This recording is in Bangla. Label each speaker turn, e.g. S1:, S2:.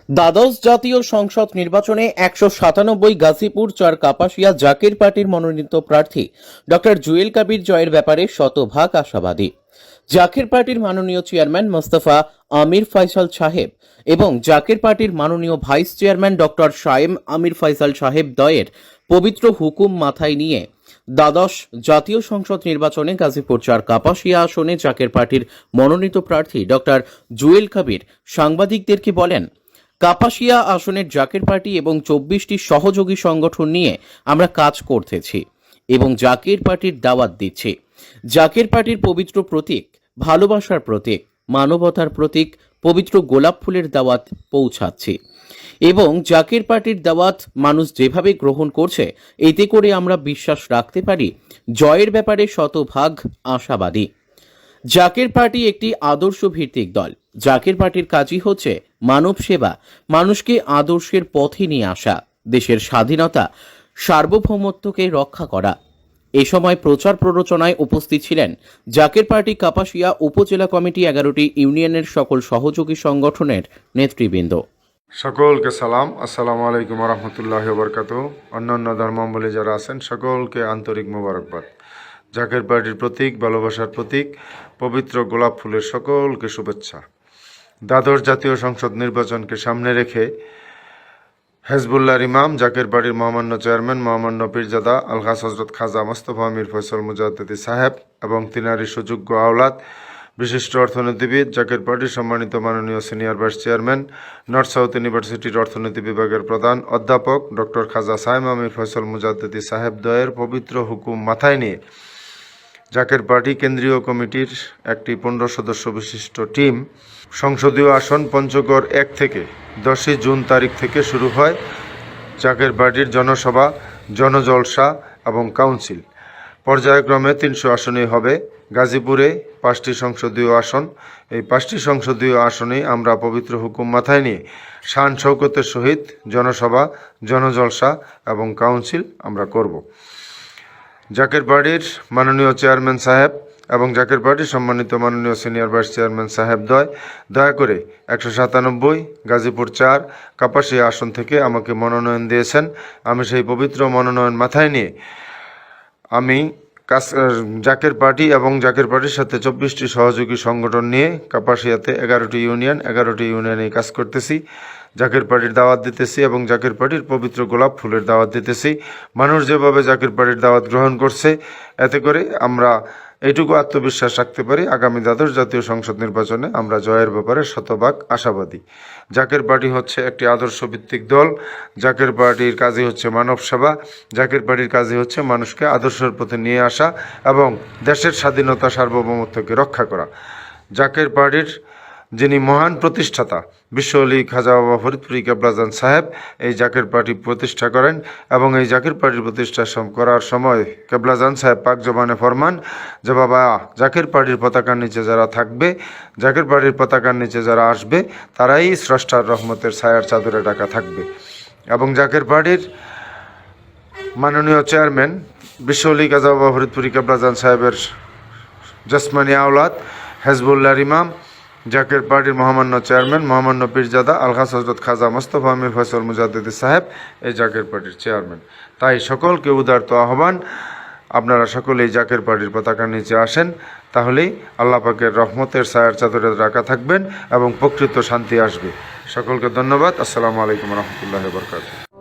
S1: দ্বাদশ জাতীয় সংসদ নির্বাচনে ১৯৭ গাজীপুর ৪ কাপাসিয়া জাকের পার্টির মনোনীত প্রার্থী ডক্টর জুয়েল কাবির জয়ের ব্যাপারে শতভাগ আশাবাদী। জাকের পার্টির মাননীয় চেয়ারম্যান মোস্তফা আমির ফয়সাল সাহেব এবং জাকের পার্টির মাননীয় ভাইস চেয়ারম্যান ডক্টর শায়েম আমির ফয়সাল সাহেব দ্বয়ের পবিত্র হুকুম মাথায় নিয়ে দ্বাদশ জাতীয় সংসদ নির্বাচনে গাজীপুর ৪ কাপাসিয়া আসনে জাকের পার্টির মনোনীত প্রার্থী ডক্টর জুয়েল কাবির সাংবাদিকদেরকে বলেন, কাপাসিয়া আসনের জাকের পার্টি এবং ২৪টি সহযোগী সংগঠন নিয়ে আমরা কাজ করতেছি এবং জাকের পার্টির দাওয়াত দিচ্ছি। জাকের পার্টির পবিত্র প্রতীক, ভালোবাসার প্রতীক, মানবতার প্রতীক পবিত্র গোলাপ ফুলের দাওয়াত পৌঁছাচ্ছি এবং জাকের পার্টির দাওয়াত মানুষ যেভাবে গ্রহণ করছে এতে করে আমরা বিশ্বাস রাখতে পারি জয়ের ব্যাপারে শতভাগ আশাবাদী। জাকের পার্টি একটি আদর্শ ভিত্তিক দল। জাকের পার্টির কাজই হচ্ছে মানব সেবা, মানুষকে আদর্শের পথে নিয়ে আসা, দেশের স্বাধীনতা সার্বভৌমত্বকে রক্ষা করা। এ সময় প্রচার প্ররোচনায় উপস্থিত ছিলেন জাকের পার্টি কাপাসিয়া উপজেলা কমিটি, 11টি ইউনিয়নের সকল সহযোগী সংগঠনের নেতৃবৃন্দ।
S2: সকলকে সালাম, আসসালামু আলাইকুম রহমতুল্লাহ বরকাত। অন্যান্য ধর্মাবলী যারা আছেন সকলকে আন্তরিক মোবারকবাদ। জাকের পার্টির প্রতীক, ভালোবাসার প্রতীক পবিত্র গোলাপ ফুলের সকলকে শুভেচ্ছা। দ্বাদশ জাতীয় সংসদ নির্বাচনকে সামনে রেখে হেজবুল্লাহর ইমাম, জাকের পার্টির মহামান্য চেয়ারম্যান মহামান্য পীরজাদা আলহাজ হজরত খাজা মোস্তফা আমির ফয়সাল মুজাদ্দিদি সাহেব এবং তিনারই সুযোগ্য আওলাদ, বিশিষ্ট অর্থনীতিবিদ, জাকের পার্টির সম্মানিত মাননীয় senior vice chairman, north south ইউনিভার্সিটির অর্থনীতি বিভাগের প্রধান অধ্যাপক ডক্টর খাজা সায়েম আমির ফয়সাল মুজাদ্দিদি সাহেব দ্বয়ের পবিত্র হুকুম মাথায় নিয়ে জাকের পার্টি কেন্দ্রীয় কমিটির একটি 15 সদস্য বিশিষ্ট টিম সংসদীয় আসন পঞ্চগড় 1 থেকে 10 জুন তারিখ থেকে শুরু হয় জাকের পার্টির জনসভা, জনজলসা এবং কাউন্সিল। পর্যায়ক্রমে 300 আসনেই হবে। গাজীপুরে 5টি সংসদীয় আসন। এই 5টি সংসদীয় আসনেই আমরা পবিত্র হুকুম মাথায় নিয়ে শান শৌকতের সহিত জনসভা, জনজলসা এবং কাউন্সিল আমরা করব। জাকের পার্টির মাননীয় চেয়ারম্যান সাহেব এবং জাকের পার্টির সম্মানিত মাননীয় সিনিয়র ভাইস চেয়ারম্যান সাহেব দয়া করে 197 গাজীপুর 4 কাপাসিয়া আসন থেকে আমাকে মনোনয়ন দিয়েছেন। আমি সেই পবিত্র মনোনয়ন মাথায় নিয়ে আমি জাকের পার্টি এবং জাকের পার্টির সাথে 24টি সহযোগী সংগঠন নিয়ে কাপাসিয়াতে 11টি ইউনিয়নে কাজ করতেছি। জাকের পার্টির দাওয়াত দিতেছি এবং জাকের পার্টির পবিত্র গোলাপ ফুলের দাওয়াত দিতেছি। মানুষ যেভাবে জাকের পার্টির দাওয়াত গ্রহণ করছে, এতে করে আমরা এইটুকু আত্মবিশ্বাস রাখতে পারি আগামী দ্বাদশ জাতীয় সংসদ নির্বাচনে আমরা জয়ের ব্যাপারে শতভাগ আশাবাদী। জাকের পার্টি হচ্ছে একটি আদর্শ ভিত্তিক দল। জাকের পার্টির কাজই হচ্ছে মানব সেবা। জাকের পার্টির কাজই হচ্ছে মানুষকে আদর্শের পথে নিয়ে আসা এবং দেশের স্বাধীনতা সার্বভৌমত্বকে রক্ষা করা। জাকের পার্টির যিনি মহান প্রতিষ্ঠাতা বিশ্ব আলী খাজা বাবা ফরিদপুরি কেবলাজান সাহেব এই জাকের পার্টি প্রতিষ্ঠা করেন এবং এই জাকের পার্টি প্রতিষ্ঠা করার সময় কেবলাজান সাহেব পাক জবানে ফরমান যে, বাবা, জাকের পার্টির পতাকার নিচে যারা থাকবে, জাকের পার্টির পতাকার নিচে যারা আসবে, তারাই স্রষ্টার রহমতের ছায়ার চাদরে ঢাকা থাকবে। এবং জাকের পার্টির মাননীয় চেয়ারম্যান বিশ্ব আলী খাজা বাবা ফরিদপুরি কেবলাজান সাহেবের জসমানি আওলাদ হেজবুল্লাহর ইমাম, জাকের পার্টির মহামান্য চেয়ারম্যান মহামান্য পীরজাদা আলহাজ হজরত খাজা মোস্তফা আমির ফয়সাল মুজাদ্দিদি সাহেব এই জাকের পার্টির চেয়ারম্যান। তাই সকলকে উদারত আহ্বান, আপনারা সকলেই জাকের পার্টির পতাকার নিচে আসেন, তাহলেই আল্লাহ পাকের রহমতের ছায়ার চাদরে রাখা থাকবেন এবং প্রকৃত শান্তি আসবে। সকলকে ধন্যবাদ। আসসালামু আলাইকুম রহমতুল্লাহ বরকাতুহু।